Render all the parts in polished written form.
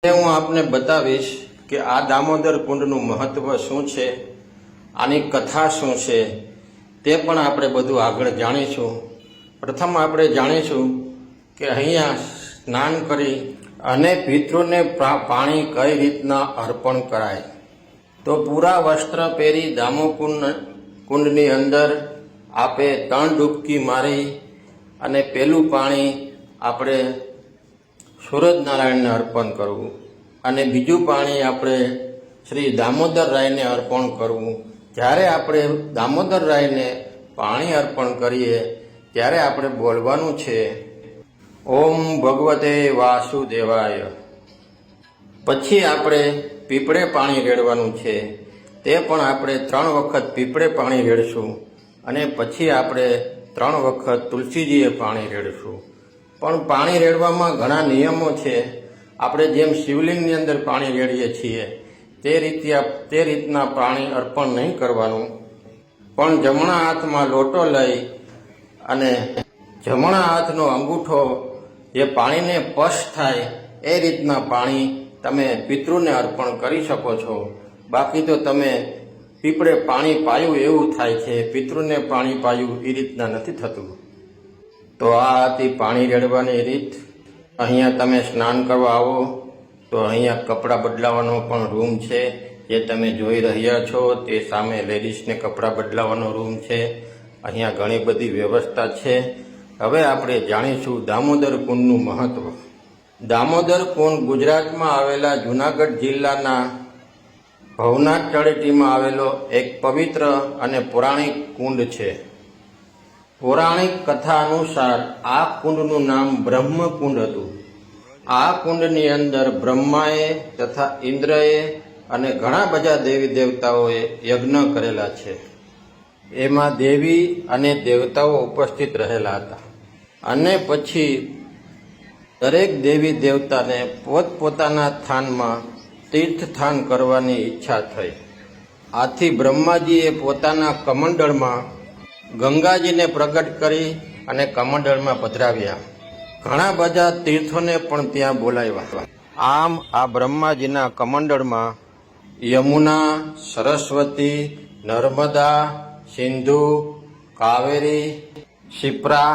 હું આપને બતાવીશ કે આ દામોદર કુંડનું મહત્વ શું છે, આની કથા શું છે, તે પણ આપણે બધું આગળ જાણીશું. પ્રથમ આપણે જાણીશું કે અહીંયા સ્નાન કરી અને પિતૃને પાણી કઈ રીતના અર્પણ કરાય. તો પૂરા વસ્ત્ર પહેરી કુંડની અંદર આપે 3 ડૂબકી મારી અને પેલું પાણી આપણે સૂરજનારાયણને અર્પણ કરવું અને બીજું પાણી આપણે શ્રી દામોદર રાયને અર્પણ કરવું. જ્યારે આપણે દામોદર રાયને પાણી અર્પણ કરીએ ત્યારે આપણે બોલવાનું છે ઓમ ભગવતે વાસુદેવાય. પછી આપણે પીપળે પાણી રેડવાનું છે. તે પણ આપણે 3 વખત પીપળે પાણી રેડશું અને પછી આપણે 3 વખત તુલસીજીએ પાણી રેડશું. પણ પાણી રેડવામાં ઘણા નિયમો છે. આપણે જેમ શિવલિંગની અંદર પાણી રેડીએ છીએ તે રીતના પાણી અર્પણ નહીં કરવાનું, પણ જમણા હાથમાં લોટો લઈ અને જમણા હાથનો અંગૂઠો જે પાણીને સ્પર્શ થાય એ રીતના પાણી તમે પિતૃને અર્પણ કરી શકો છો. બાકી તો તમે પીપળે પાણી પાયું એવું થાય છે, પિતૃને પાણી પાયું એ રીતના નથી થતું. તો આ હતી પાણી રેડવાની રીત. અહીંયા તમે સ્નાન કરવા આવો તો અહીંયા કપડાં બદલાવાનો પણ રૂમ છે, જે તમે જોઈ રહ્યા છો તે સામે લેડીઝને કપડાં બદલાવાનો રૂમ છે. અહીંયા ઘણી બધી વ્યવસ્થા છે. હવે આપણે જાણીશું દામોદર કુંડનું મહત્વ. દામોદર કુંડ ગુજરાતમાં આવેલા જૂનાગઢ જિલ્લાના ભવનાથ તળેટીમાં આવેલો એક પવિત્ર અને પૌરાણિક કુંડ છે. પૌરાણિક કથા અનુસાર આ કુંડનું નામ બ્રહ્મકુંડ હતું. આ કુંડની અંદર બ્રહ્માએ તથા ઇન્દ્રએ અને ઘણા બધા દેવી દેવતાઓએ યજ્ઞ કરેલા છે. એમાં દેવી અને દેવતાઓ ઉપસ્થિત રહેલા હતા અને પછી દરેક દેવી દેવતાને પોતપોતાના સ્થાનમાં તીર્થસ્થાન કરવાની ઈચ્છા થઈ. આથી બ્રહ્માજીએ પોતાના કમંડળમાં ગંગાજીને પ્રગટ કરી અને કમંડળમાં પધરાવ્યા. ઘણા બધા તીર્થોને પણ ત્યાં બોલાવ્યા. આમ આ બ્રહ્માજીના કમંડળમાં યમુના, સરસ્વતી, નર્મદા, સિંધુ, કાવેરી, શિપ્રા,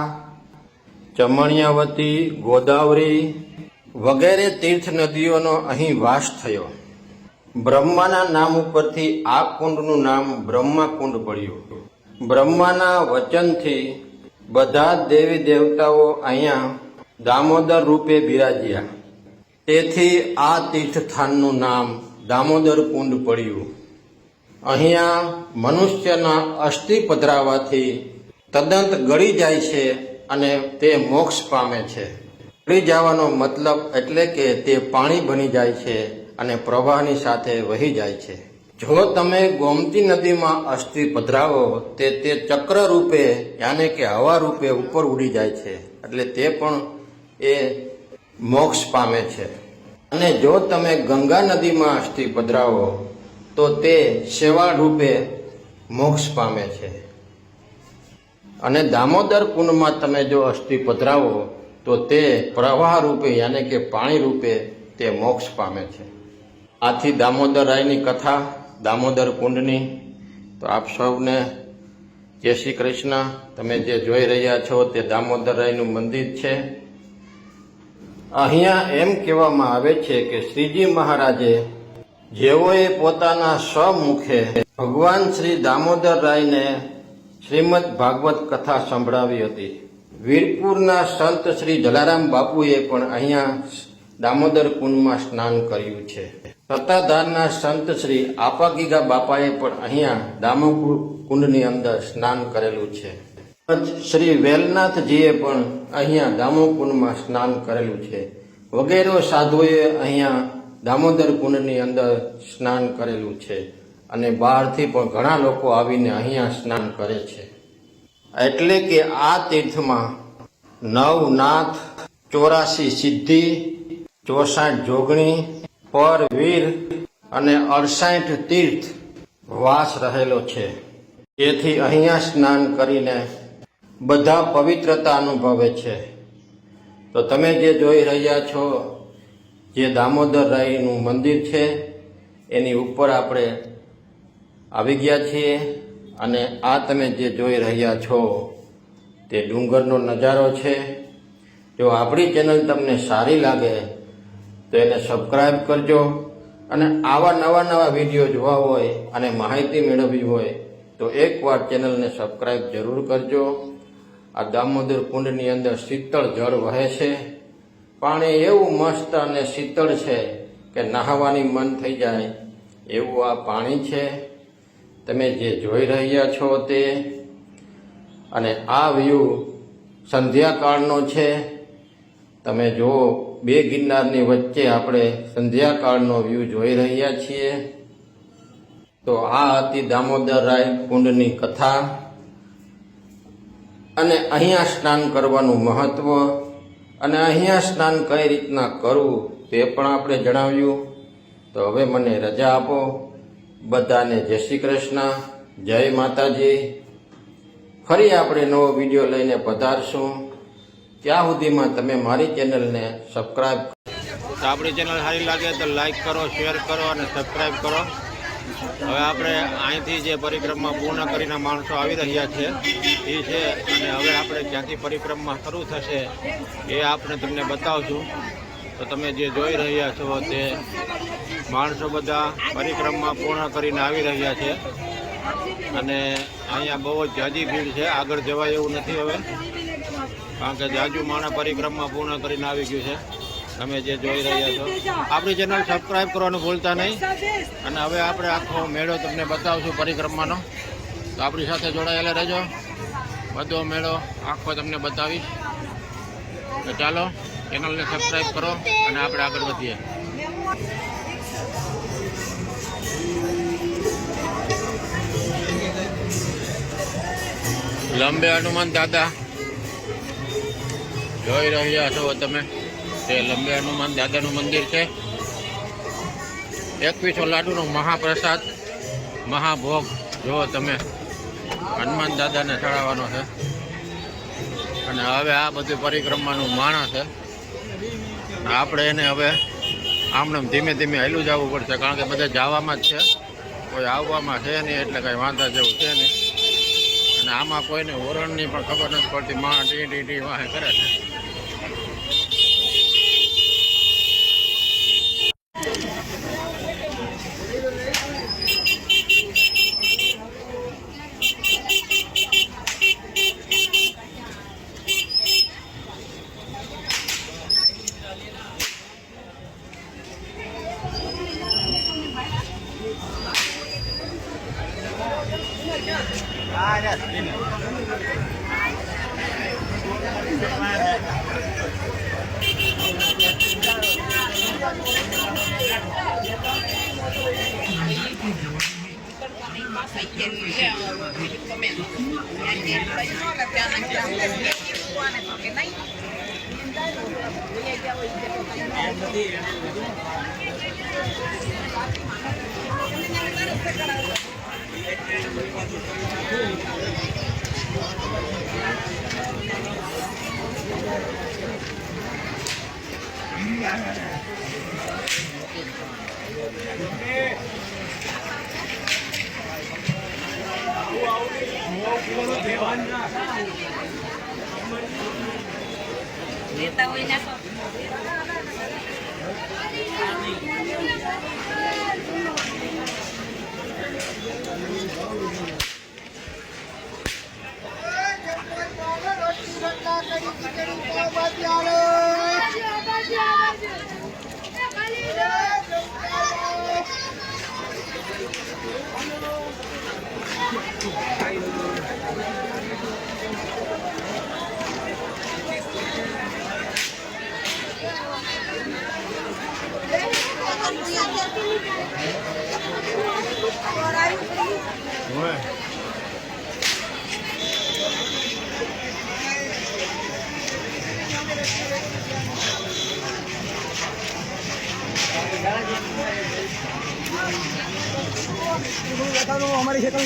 ચમણિયાવતી, ગોદાવરી વગેરે તીર્થ નદીઓનો અહીં વાસ થયો. બ્રહ્માના નામ ઉપરથી આ કુંડનું નામ બ્રહ્માકુંડ પડ્યું. બ્રહ્માના વચનથી બધા દેવી દેવતાઓ અહીંયા દામોદર રૂપે બિરાજ્યા. તેથી આ તીર્થસ્થાનનું નામ દામોદર કુંડ પડ્યું. અહીંયા મનુષ્યના અસ્થિ પધરાવાથી તદંત ગળી જાય છે અને તે મોક્ષ પામે છે. ગળી જવાનો મતલબ એટલે કે તે પાણી બની જાય છે અને પ્રવાહની સાથે વહી જાય છે. જો તમે ગોમતી નદીમાં અસ્થિ પધરાવો તે ચક્ર રૂપે યાને કે હવા રૂપે ઉપર ઉડી જાય છે, એટલે તે પણ એ મોક્ષ પામે છે. અને જો તમે ગંગા નદીમાં અસ્થિ પધરાવો તો તે શેવાળ રૂપે મોક્ષ પામે છે. અને દામોદર કુંડમાં તમે જો અસ્થિ પધરાવો તો તે પ્રવાહ રૂપે યાને કે પાણી રૂપે તે મોક્ષ પામે છે. આથી દામોદર રાયની કથા દામોદર કુંડની. તો આપ સૌને જય શ્રી કૃષ્ણ. તમે જે જોઈ રહ્યા છો તે દામોદર રાયનું મંદિર છે. અહીંયા એમ કહેવામાં આવે છે કે શ્રીજી મહારાજે જેઓએ પોતાના સ્વમુખે ભગવાન શ્રી દામોદર રાયને શ્રીમદ ભાગવત કથા સંભળાવી હતી. વીરપુરના સંત શ્રી જલારામ બાપુએ પણ અહીંયા દામોદર કુંડમાં સ્નાન કર્યું છે. સત્તાધારના સંત શ્રી આપાગીગા બાપાએ પણ અહીંયા દામોદર કુંડની અંદર સ્નાન કરેલું છે. શ્રી વેલનાથજીએ પણ અહીંયા દામોદર કુંડમાં સ્નાન કરેલું છે. વગેરે સાધુએ અહીંયા દામોદર કુંડની અંદર સ્નાન કરેલું છે અને બહારથી પણ ઘણા લોકો આવીને અહીંયા સ્નાન કરે છે. એટલે કે આ તીર્થમાં 9 નાથ, 84 સિદ્ધિ, 64 જોગણી, પર વીર અને 68 તીર્થ વાસ રહેલો છે. તેથી અહીંયા સ્નાન કરીને બધા પવિત્રતા અનુભવે છે. તો તમે જે જોઈ રહ્યા છો જે દામોદર રાયનું મંદિર છે એની ઉપર આપણે આવી ગયા છીએ અને આ તમે જે જોઈ રહ્યા છો તે ડુંગરનો નજારો છે. જો આપણી ચેનલ તમને સારી લાગે તો એને સબસ્ક્રાઈબ કરજો અને આવા નવા વિડીયો જોવા હોય અને માહિતી મેળવવી હોય તો એકવાર ચેનલને સબસ્ક્રાઈબ જરૂર કરજો. આ દામોદર કુંડની અંદર શીતળ જળ વહે છે. પાણી એવું મસ્ત અને શીતળ છે કે નહાવાની મન થઈ જાય એવું આ પાણી છે તમે જે જોઈ રહ્યા છો તે. અને આ વ્યૂ સંધ્યાકાળનો છે. તમે જુઓ, બે ગિરનારની વચ્ચે આપણે સંધ્યાકાળનો વ્યૂ જોઈ રહ્યા છીએ. તો આ હતી દામોદર રાય કુંડની કથા અને અહીંયા સ્નાન કરવાનું મહત્વ અને અહીંયા સ્નાન કઈ રીતના કરવું તે પણ આપણે જણાવ્યું. તો હવે મને રજા આપો. બધાને જય શ્રી કૃષ્ણ, જય માતાજી. ફરી આપણે નવો વિડીયો લઈને પધારશું. ત્યાં સુધીમાં તમે મારી ચેનલને સબસ્ક્રાઈબ. આપણી ચેનલ સારી લાગે તો લાઈક કરો, શેર કરો અને સબસ્ક્રાઈબ કરો. હવે આપણે અહીંથી જે પરિક્રમા પૂર્ણ કરીને માણસો આવી રહ્યા છે એ છે અને હવે આપણે ક્યાંથી પરિક્રમા શરૂ થશે એ આપણે તમને બતાવશું. તો તમે જે જોઈ રહ્યા છો તે માણસો બધા પરિક્રમા પૂર્ણ કરીને આવી રહ્યા છે અને અહીંયા બહુ જ જાજી ભીડ છે. આગળ જવાય એવું નથી હવે, કારણ કે જાજુ માણસ પરિક્રમા પૂર્ણ કરીને આવી ગયું છે. તમે જે જોઈ રહ્યા છો આપણી ચેનલ સબસ્ક્રાઈબ કરવાનું ભૂલતા નહીં. અને હવે આપણે આખો મેળો તમને બતાવશું પરિક્રમાનો, તો આપણી સાથે જોડાયેલા રહેજો. બધો મેળો આખો તમને બતાવીશ. તો ચાલો ચેનલને સબસ્ક્રાઈબ કરો અને આપણે આગળ વધીએ. લંબે હનુમાન દાદા જોઈ રહ્યા છો તમે, તે લંબે હનુમાન દાદાનું મંદિર છે. 2100 લાડુનો મહાપ્રસાદ, મહાભોગ જો તમે હનુમાન દાદાને ચડાવવાનો છે. અને હવે આ બધું પરિક્રમાનું માણસ છે. આપણે એને હવે આમણે ધીમે ધીમે હેલું જવું પડશે, કારણ કે બધા જવામાં જ છે, કોઈ આવવામાં છે નહીં, એટલે કંઈ વાંધા જેવું છે નહીં. અને આમાં કોઈને ઓરણની પણ ખબર નથી પડતી, માં ટી વાહે કરે છે. લેતા હોય ને हमारी शक्ल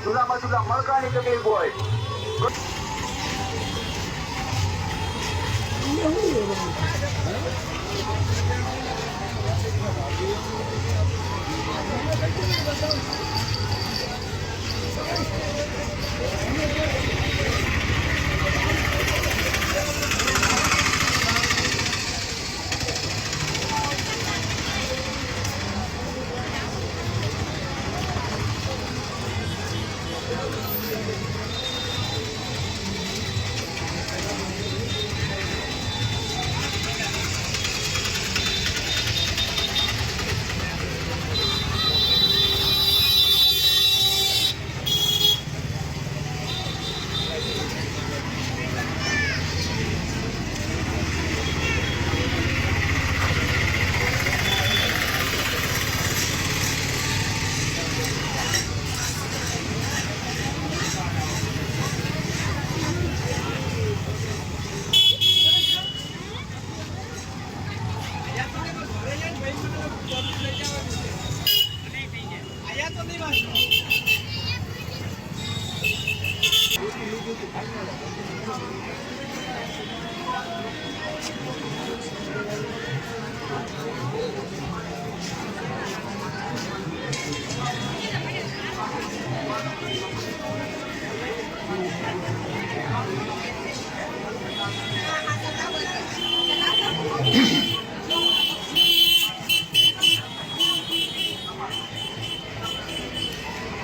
જુલામાં જુલા મળકાની તકલીફ હોય.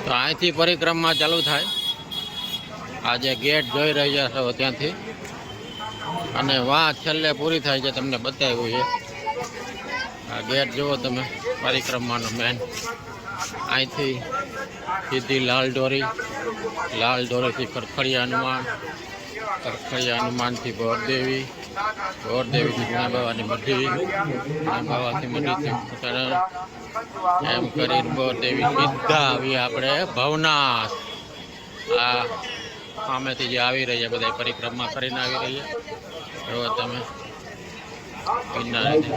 તો અહીંથી પરિક્રમા ચાલુ થાય. આ જે ગેટ જોઈ રહ્યા છો ત્યાંથી, અને વાં છેલ્લે પૂરી થાય છે, તમને બતાવ્યું છે. આ ગેટ જુઓ તમે, પરિક્રમાનો મેન. અહીંથી સીધી લાલ દોરીથી ખરખડિયા હનુમાનથી ગોરદેવીથી ગુણા બાવાની મઢી, બાવાથી મઢીથી એમ કરીને ગોરદેવી સીધા આવી આપણે ભવનાથ. આ સામેથી જે આવી રહ્યા બધા પરિક્રમા કરીને આવી રહ્યા જો તમે કિનારેથી.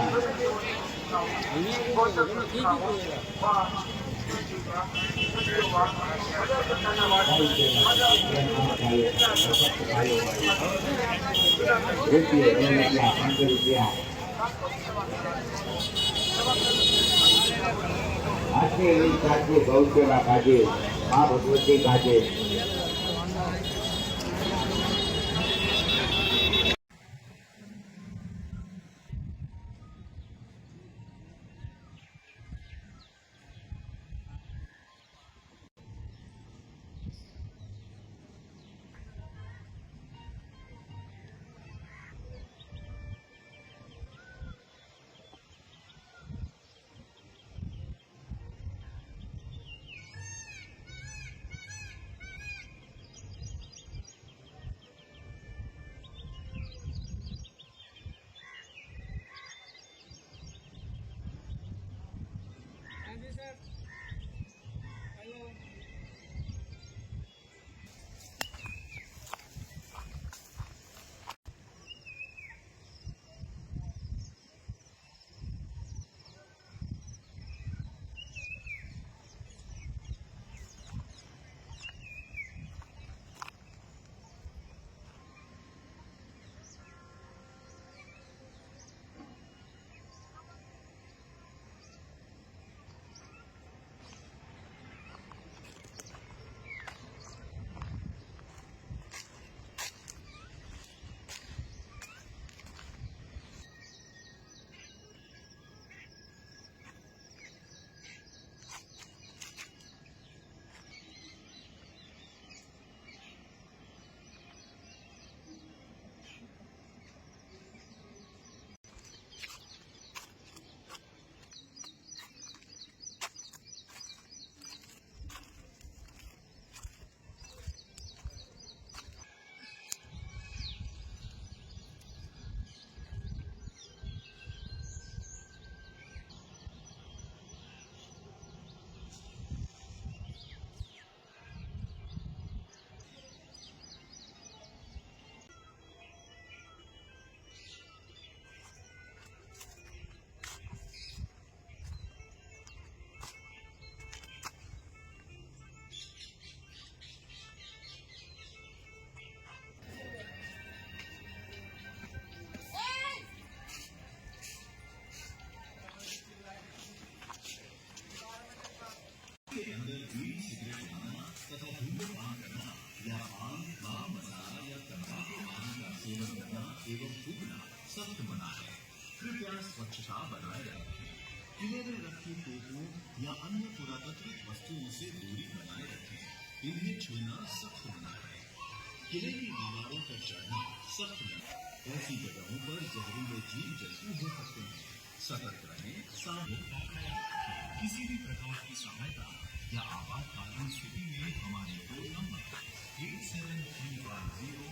ગૌચરા કાજે મા ભગવતી કાજે. स्वस्थ बना है। कृपया स्वच्छता बनाए रखें। किले में रखी टोपों या अन्य पुरातात्विक वस्तुओं से दूरी बनाए रखें। इन्हें छूना सख्त मना है। किले की दीवारों पर चढ़ना सख्त मना है। ऐसी जगहों पर जहरीले जीव जंतु हो सकते हैं। सतर्क रहें, सावधान रहें। किसी भी प्रकार की सहायता या आपातकालीन स्थिति में हमारे टोल नंबर 873470।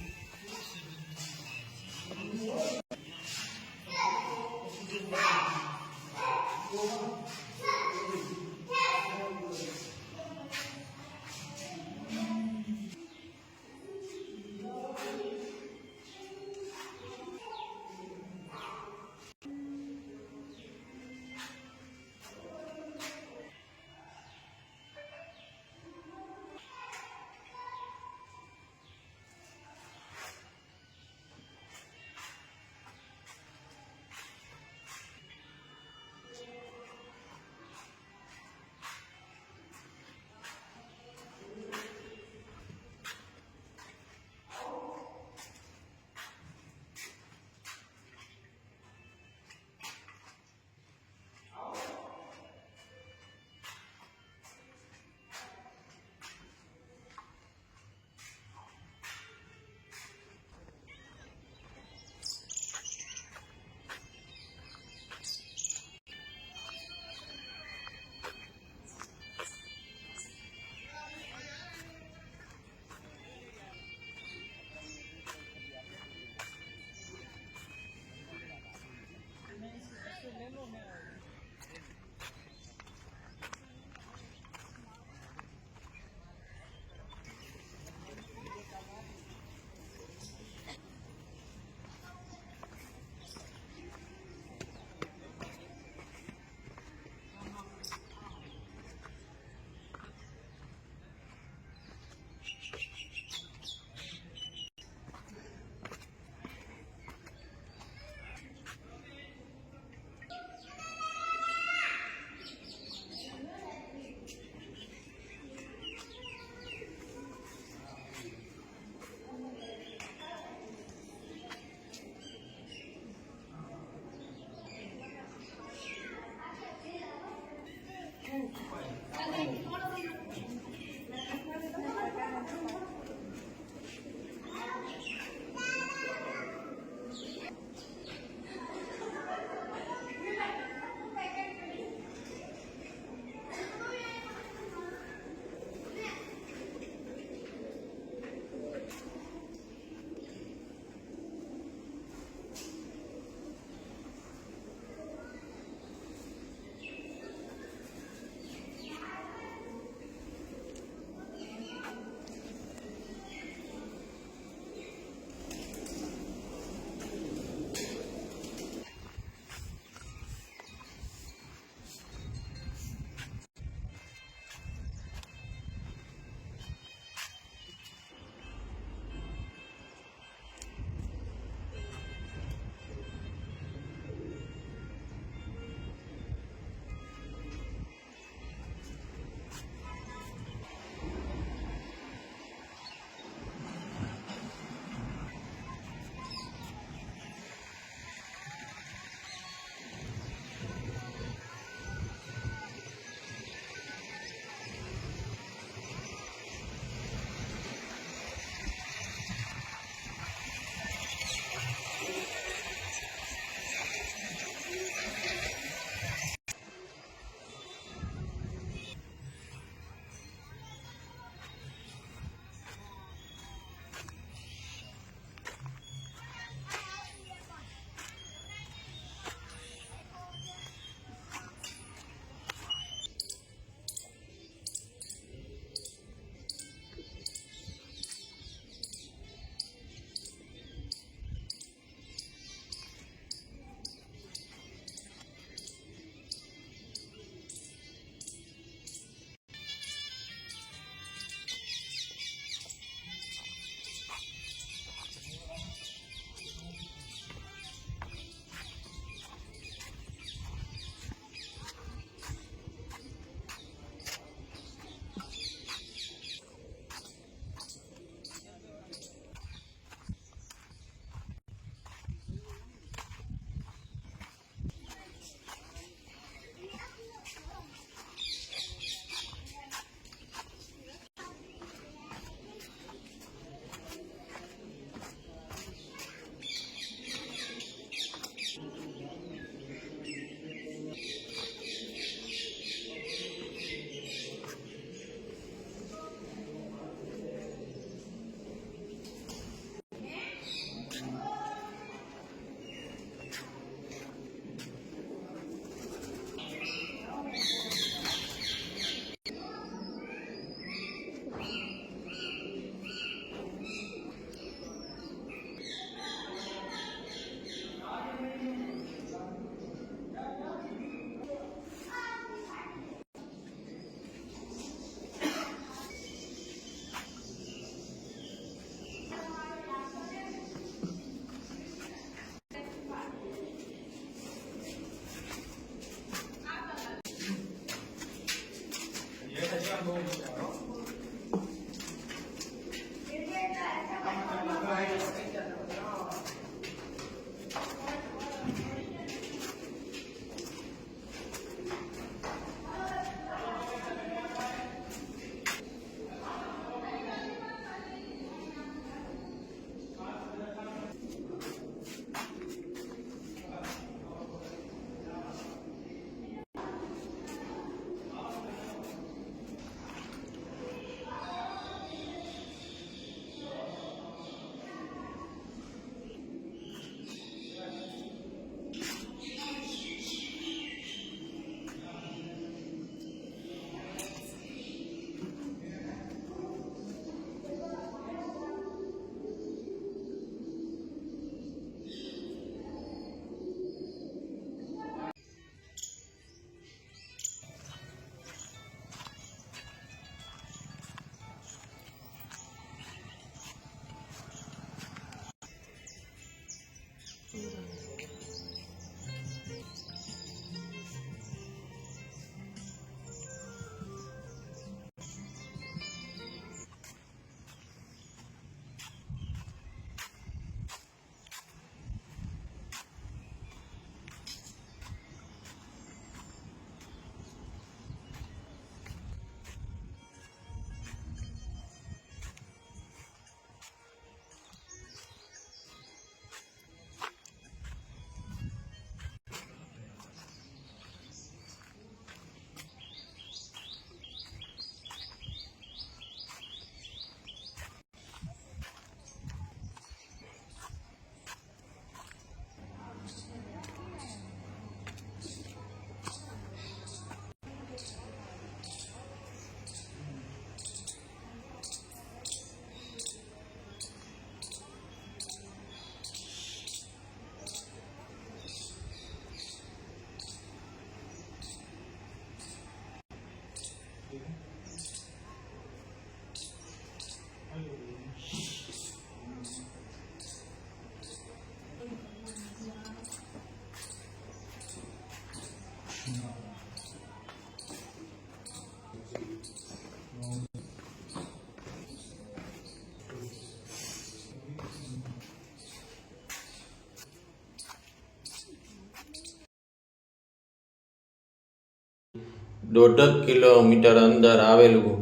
1.5 કિલોમીટર અંદર આવેલું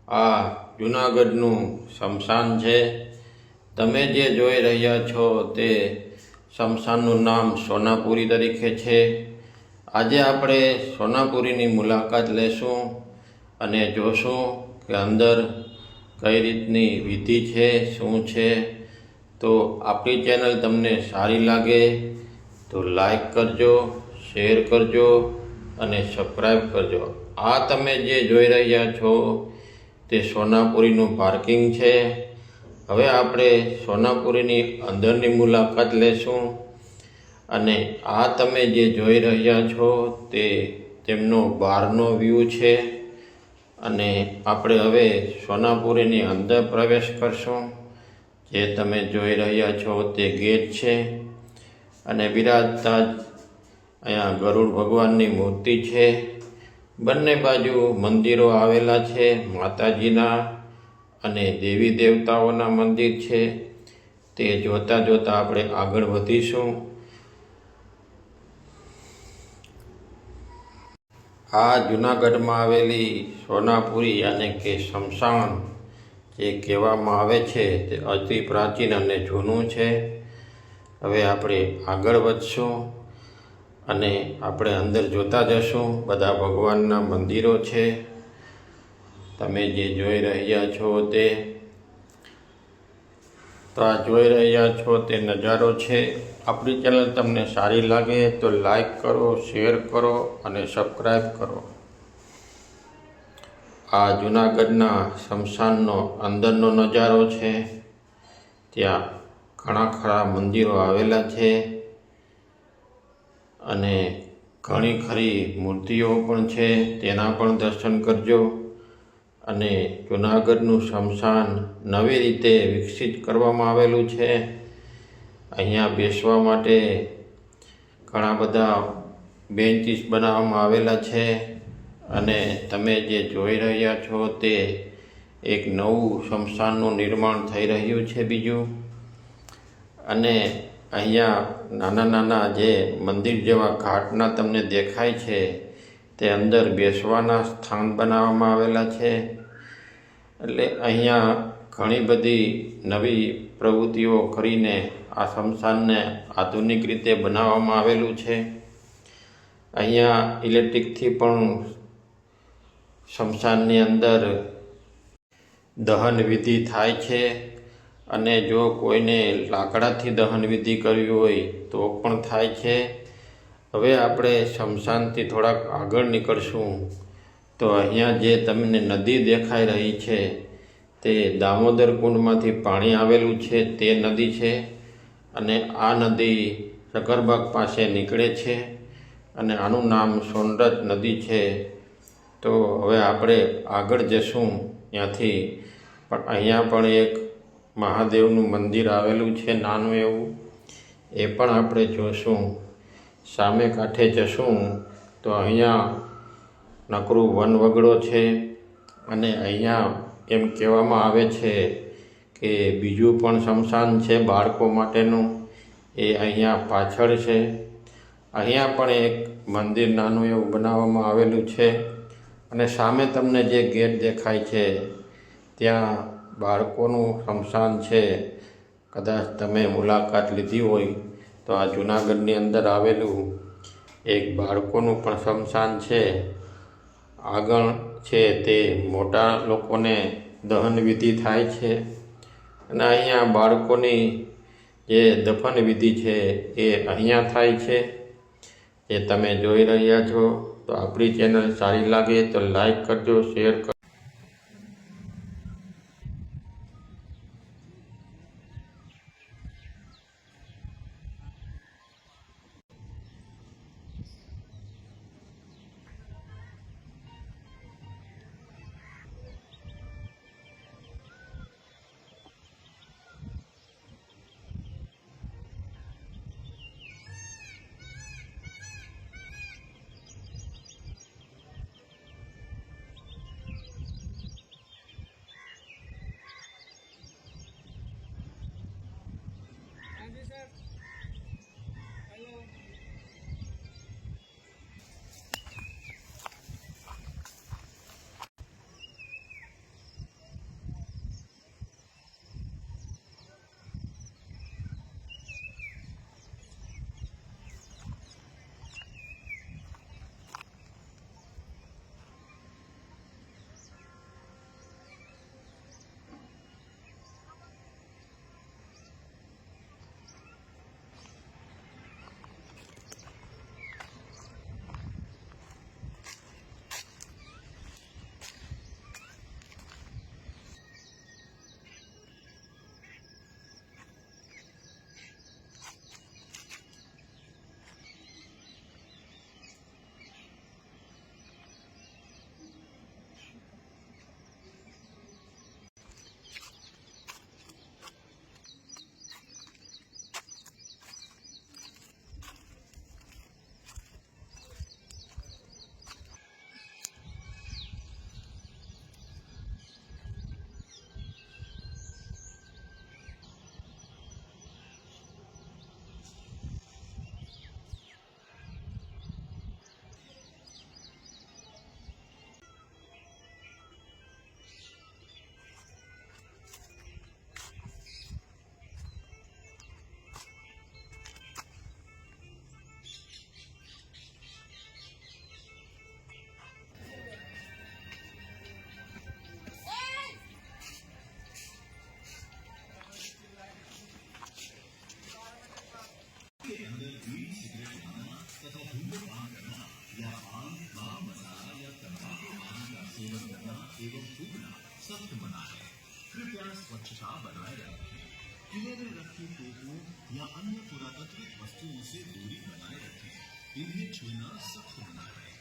આ જૂનાગઢનું સ્મશાન છે. તમે જે જોઈ રહ્યા છો તે સ્મશાનનું નામ સોનાપુરી તરીકે છે. આજે આપણે સોનાપુરીની મુલાકાત લેશું અને જોશું કે અંદર કઈ રીતની વિધિ છે, શું છે. તો આપણી ચેનલ તમને સારી લાગે તો લાઈક કરજો, શેર કરજો અને સબસ્ક્રાઈબ કરજો. આ તમે જે જોઈ રહ્યા છો તે સોનાપુરીનું પાર્કિંગ છે. હવે આપણે સોનાપુરીની અંદરની મુલાકાત લેશું અને આ તમે જે જોઈ રહ્યા છો તે તેમનો બહારનો વ્યૂ છે. અને આપણે હવે સોનાપુરીની અંદર પ્રવેશ કરશું. જે તમે જોઈ રહ્યા છો તે ગેટ છે અને બિરાજતા જ અહીંયા ગરુડ ભગવાનની મૂર્તિ છે. બંને બાજુ મંદિરો આવેલા છે, માતાજીના અને દેવી દેવતાઓના મંદિર છે. તે જોતાં જોતાં આપણે આગળ વધીશું. આ જૂનાગઢમાં આવેલી સોનાપુરી અને કે સ્મશાન જે કહેવામાં આવે છે તે અતિ પ્રાચીન અને જૂનું છે. હવે આપણે આગળ વધશું અને આપણે અંદર જોતા જશું. બધા ભગવાનના મંદિરો છે. તમે જે જોઈ રહ્યા છો તે તો આ જોઈ રહ્યા છો તે નજારો છે. આપણી ચેનલ તમને સારી લાગે તો લાઈક કરો, શેર કરો અને સબસ્ક્રાઈબ કરો. આ જૂનાગઢના સ્મશાનનો અંદરનો નજારો છે. ત્યાં ઘણા ખરા મંદિરો આવેલા છે અને ઘણી ખરી મૂર્તિઓ પણ છે. તેના પણ દર્શન કરજો. અને જૂનાગઢનું સ્મશાન નવી રીતે વિકસિત કરવામાં આવેલું છે. અહીંયા બેસવા માટે ઘણા બધા બેન્ચીસ બનાવવામાં આવેલા છે. અને તમે જે જોઈ રહ્યા છો તે એક નવું સ્મશાનનું નિર્માણ થઈ રહ્યું છે બીજું. અને અહીંયા નાના નાના જે મંદિર જેવા ઘાટના તમને દેખાય છે તે અંદર બેસવાના સ્થાન બનાવવામાં આવેલા છે. એટલે અહીંયા ઘણી બધી નવી પ્રવૃત્તિઓ કરીને આ સ્મશાનને આધુનિક રીતે બનાવવામાં આવેલું છે. અહીંયા ઇલેક્ટ્રિકથી પણ સ્મશાનની અંદર દહન વિધિ થાય છે. અને જો કોઈને લાકડાથી દહન વિધિ કરવી હોય તો પણ થાય છે. હવે આપણે સ્મશાનથી થોડાક આગળ નીકળશું તો અહીંયા જે તમને નદી દેખાઈ રહી છે તે દામોદર કુંડમાંથી પાણી આવેલું છે તે નદી છે. અને આ નદી શકરબાગ પાસે નીકળે છે અને આનું નામ સોનરત નદી છે. તો હવે આપણે આગળ જશું ત્યાંથી. પણ અહીંયા પણ એક મહાદેવનું મંદિર આવેલું છે નાનું એવું, એ પણ આપણે જોશું. સામે કાંઠે જશું તો અહીંયા નકરું વનવગડો છે. અને અહીંયા એમ કહેવામાં આવે છે કે બીજું પણ સ્મશાન છે બાળકો માટેનું, એ અહીંયા પાછળ છે. અહીંયા પણ એક મંદિર નાનું એવું બનાવવામાં આવેલું છે. અને સામે તમને જે ગેટ દેખાય છે ત્યાં બાળકોનું સ્મશાન છે. કદાચ તમે મુલાકાત લીધી હોય તો આ જૂનાગઢની અંદર આવેલું એક બાળકોનું પણ સ્મશાન છે. આગળ છે તે મોટા લોકોને દહન વિધિ થાય છે અને અહીંયા બાળકોની જે દફન વિધિ છે એ અહીંયા થાય છે. જે તમે જોઈ રહ્યા છો. તો આપણી ચેનલ સારી લાગે તો લાઈક કરજો, શેર કરજો. स्वच्छता बनाए रखें। किनारे रखी टोकरों या अन्य पुरातात्विक वस्तुओं से दूरी बनाए रखें। इन्हें छूना सख्त मना है।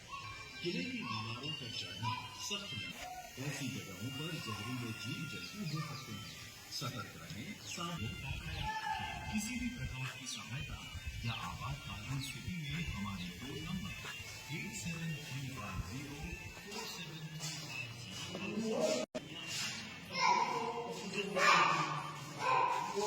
किले की दीवारों पर चढ़ना सख्त मना। ऐसी जगहों पर जहरीले जीव जंतु हो सकते हैं। सतर्क रहें, सावधान रहें। किसी भी प्रकार की सहायता या आपातकालीन स्थिति में हमारे टोल नंबर 8735047350 તો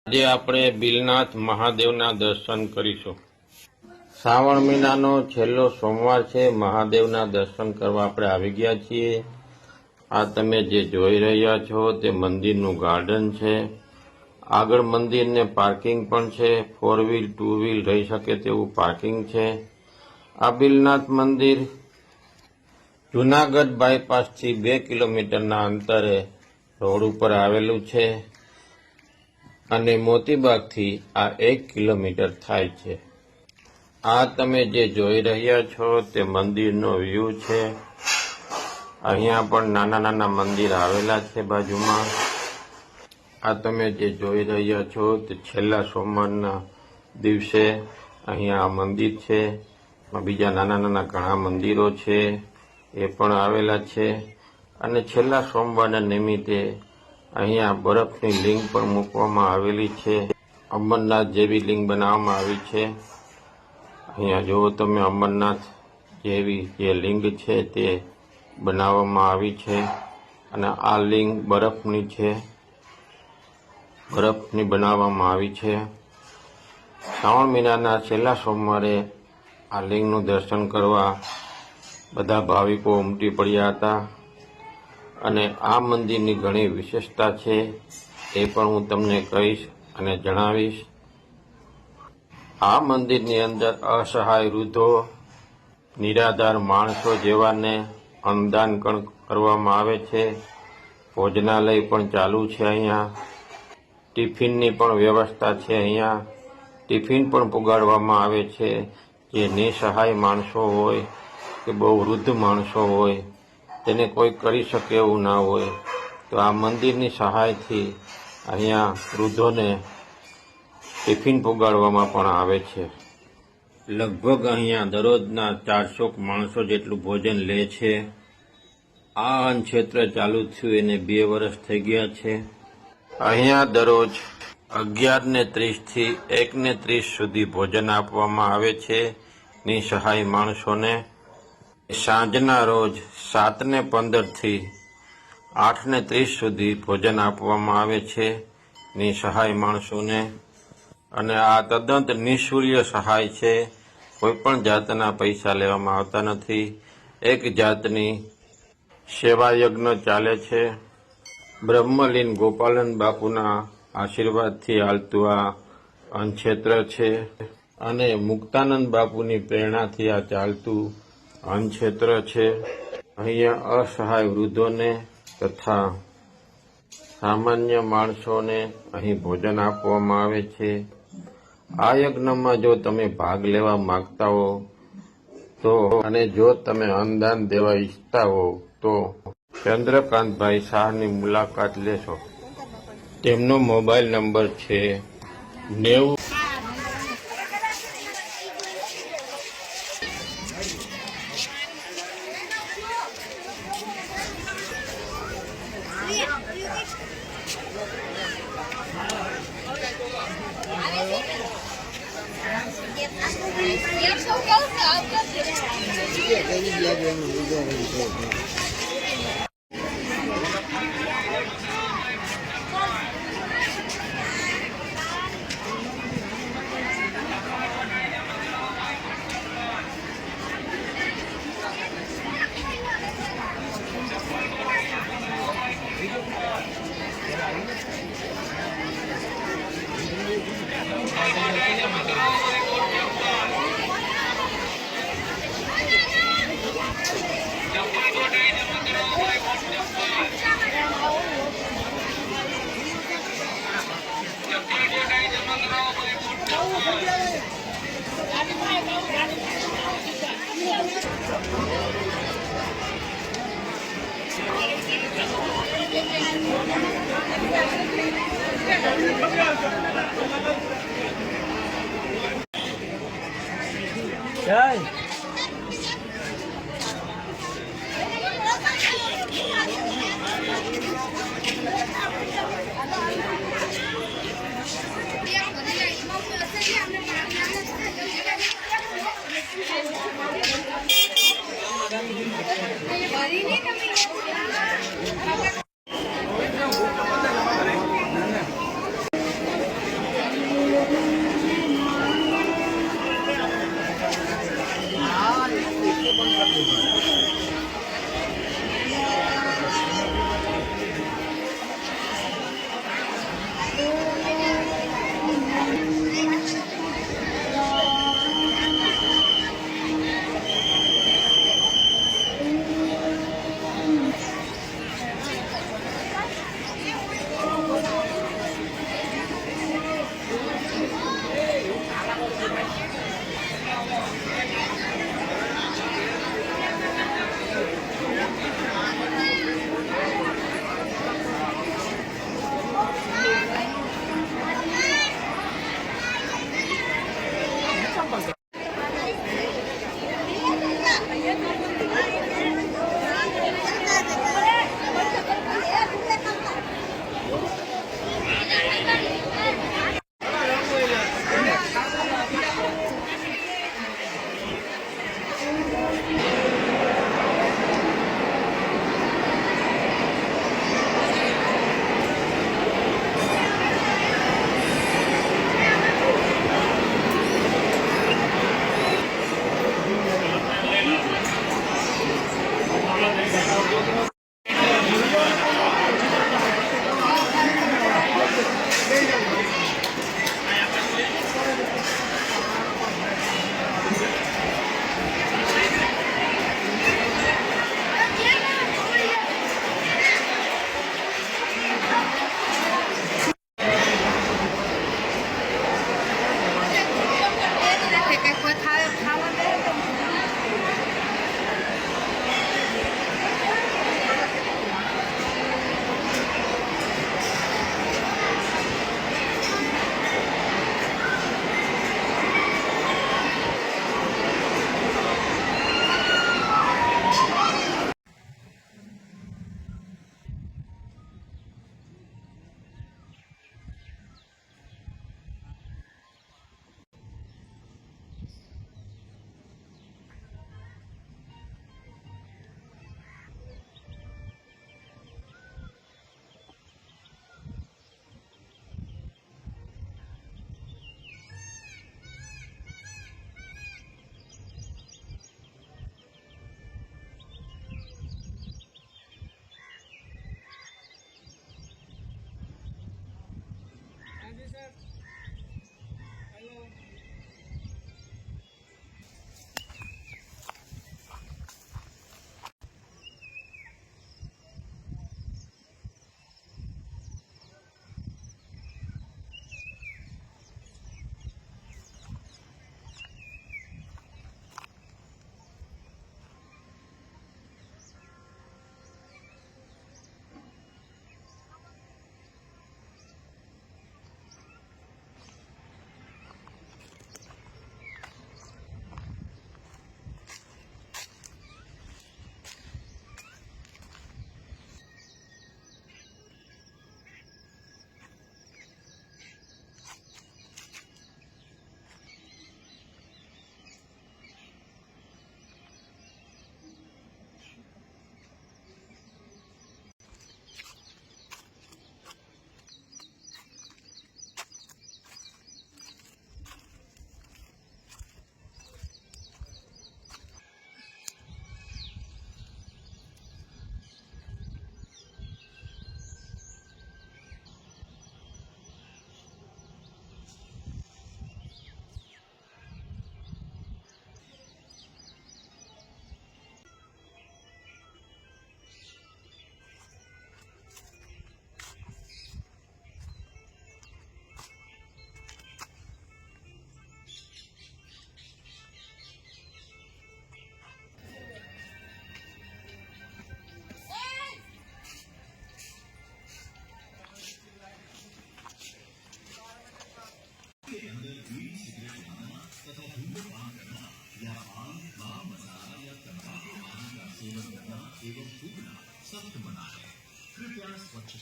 આજે આપણે બિલનાથ મહાદેવના દર્શન કરીશું. શ્રાવણ મહિનાનો છેલ્લો સોમવાર છે. મહાદેવના દર્શન કરવા આપણે આવી ગયા છીએ. આ તમે જે જોઈ રહ્યા છો તે મંદિરનું ગાર્ડન છે. આગળ મંદિરને પાર્કિંગ પણ છે. 4 વ્હીલ 2 વ્હીલ રહી શકે તેવું પાર્કિંગ છે. આ બિલનાથ મંદિર જુનાગઢ બાયપાસથી 2 કિલોમીટરના અંતરે રોડ ઉપર આવેલું છે અને મોતીબાગથી આ 1 કિલોમીટર થાય છે. આ તમે જે જોઈ રહ્યા છો તે મંદિરનો વ્યૂ છે. અહીંયા પણ નાના નાના મંદિર આવેલા છે બાજુમાં. આ તમે જે જોઈ રહ્યા છો તે છેલ્લા સોમવારના દિવસે અહીંયા આ મંદિર છે. બીજા નાના નાના ઘણા મંદિરો છે એ પણ આવેલા છે. અને છેલ્લા સોમવારના નિમિત્તે અહીંયા બરફની લિંગ પણ મૂકવામાં આવેલી છે. અમરનાથ જેવી લિંગ બનાવવામાં આવી છે. અહીંયા જુઓ તમે, અમરનાથ જેવી જે લિંગ છે તે બનાવવામાં આવી છે. અને આ લિંગ બરફની છે, બરફની બનાવવામાં આવી છે. શ્રાવણ મહિનાના છેલ્લા સોમવારે આ લિંગનું દર્શન કરવા બધા ભાવિકો ઉમટી પડ્યા હતા. અને આ મંદિરની ઘણી વિશેષતા છે એ પણ હું તમને કહીશ અને જણાવીશ. આ મંદિરની અંદર અસહાય વૃદ્ધો, નિરાધાર માણસો જેવાને અન્નદાન કરવામાં આવે છે. ભોજનાલય પણ ચાલુ છે અહીંયા. ટિફિનની પણ વ્યવસ્થા છે અહીંયા. ટિફિન પણ પુગાડવામાં આવે છે. જે નિસહાય માણસો હોય કે બહુ વૃદ્ધ માણસો હોય તેને કોઈ કરી શકે એવું ના હોય તો આ મંદિરની સહાયથી અહીંયા વૃદ્ધોને ટિફિન પુગાડવામાં પણ આવે છે. લગભગ અહીંયા દરરોજના 400 માણસો જેટલું ભોજન લે છે. આ અન્ન ક્ષેત્ર ચાલુ થયું એને 2 વર્ષ થઈ ગયા છે. અહીંયા દરરોજ 11:30 થી 1:30 સુધી ભોજન આપવામાં આવે છે નિસહાય માણસોને. સાંજના રોજ 7:15 થી 8:30 સુધી ભોજન આપવામાં આવે છે નિસહાય માણસોને. અને આ તદ્દન નિઃશુલ્ક સહાય છે. કોઈ પણ જાતના પૈસા લેવામાં આવતા નથી. એક જાતની સેવા યજ્ઞ ચાલે છે. બ્રહ્મલીન ગોપાલન બાપુના આશીર્વાદથી હાલતું આ અન્નક્ષેત્ર છે અને મુક્તાનંદ બાપુની પ્રેરણાથી આ ચાલતું અન્નક્ષેત્ર છે. અહીંયા અસહાય વૃદ્ધોને તથા સામાન્ય માણસોને અહીં ભોજન આપવામાં આવે છે. આ યજ્ઞમાં જો તમે ભાગ લેવા માંગતા હો તો અને જો તમે અન્નદાન દેવા ઈચ્છતા હો તો ચંદ્રકાંતભાઈ શાહની મુલાકાત લેશો. તેમનો મોબાઈલ નંબર છે 90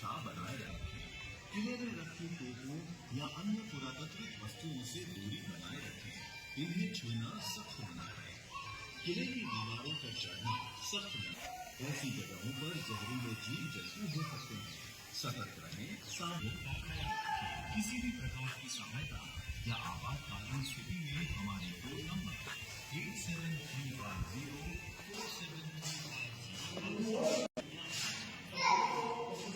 स्वच्छता बनाए रखें। किनारे रखी टोपों या अन्य पुरातात्विक वस्तुओं से दूरी बनाए रखें। इन्हें छूना सख्त मना है। किले की दीवारों पर चढ़ना सख्त मना। ऐसी जगहों पर जहरीले जीव जंतु हो सकते हैं। सतर्क रहें, सावधान रखें। किसी भी प्रकार की सहायता या आपातकालीन स्थिति में हमारे टोल नंबर 8731047350 એ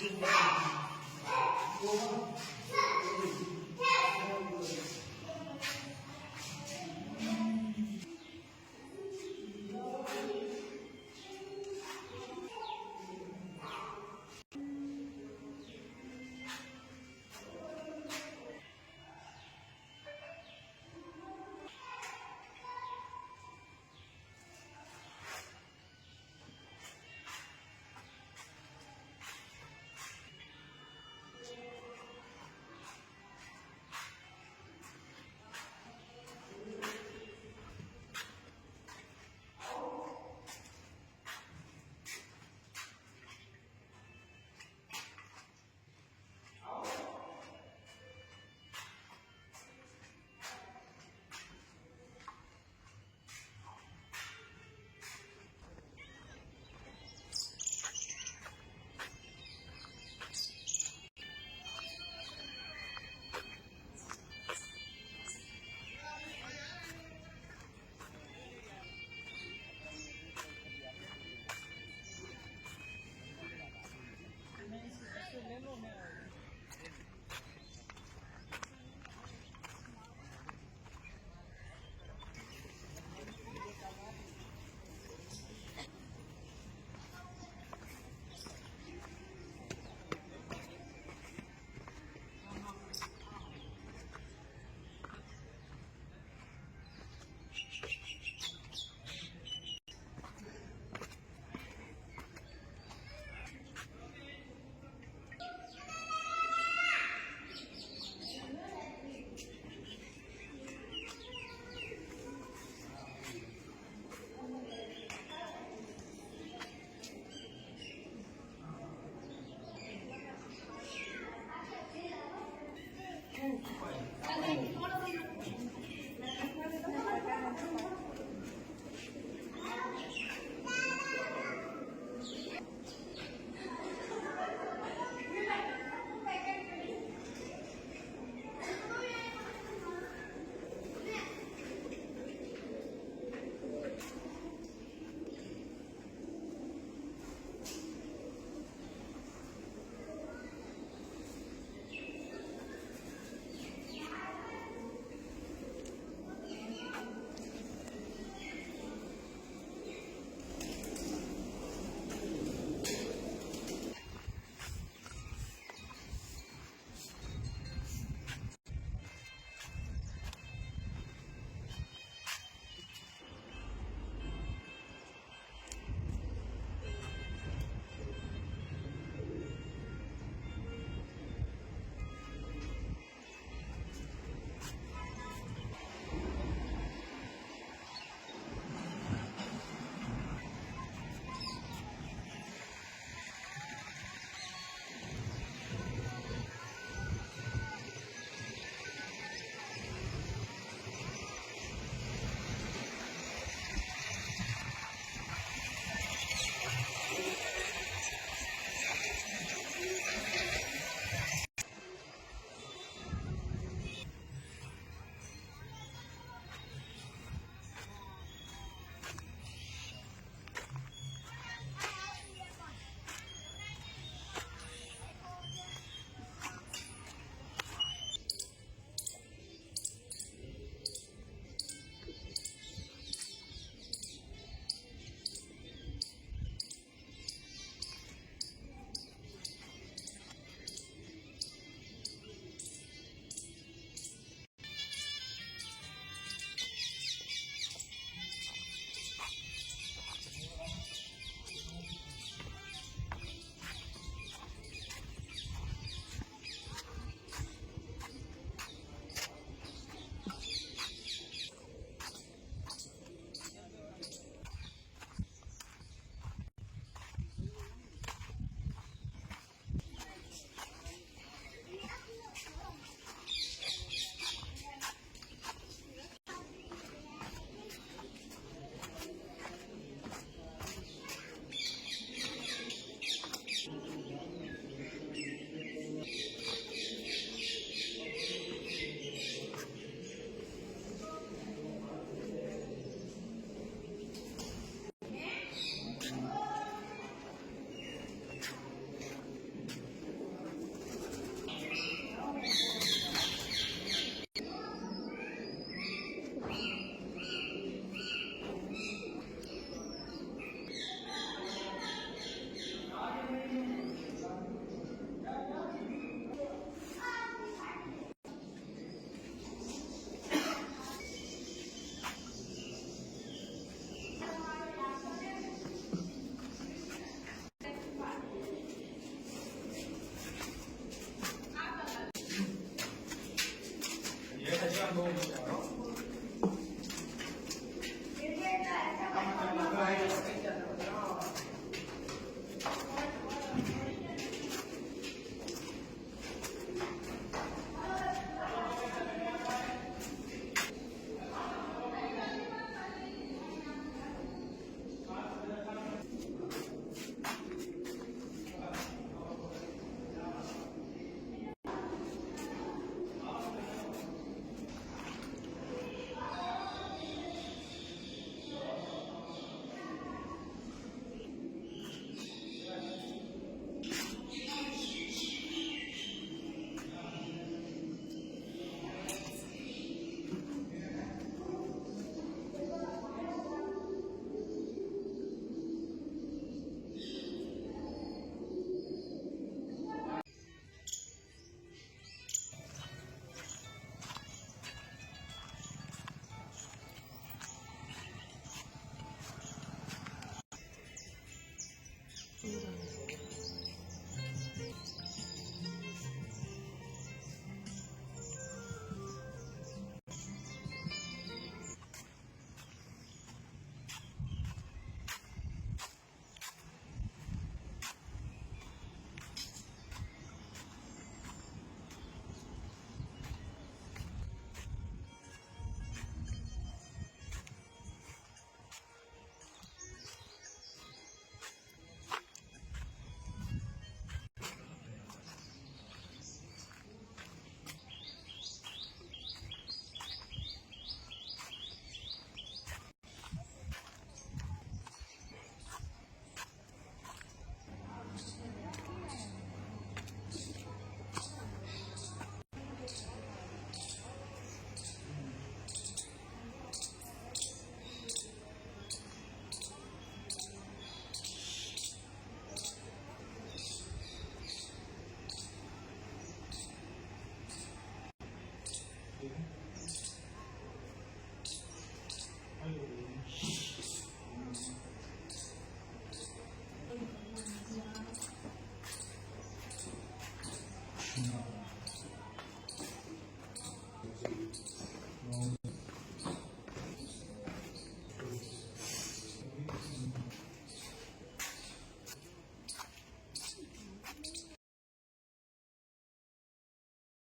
ના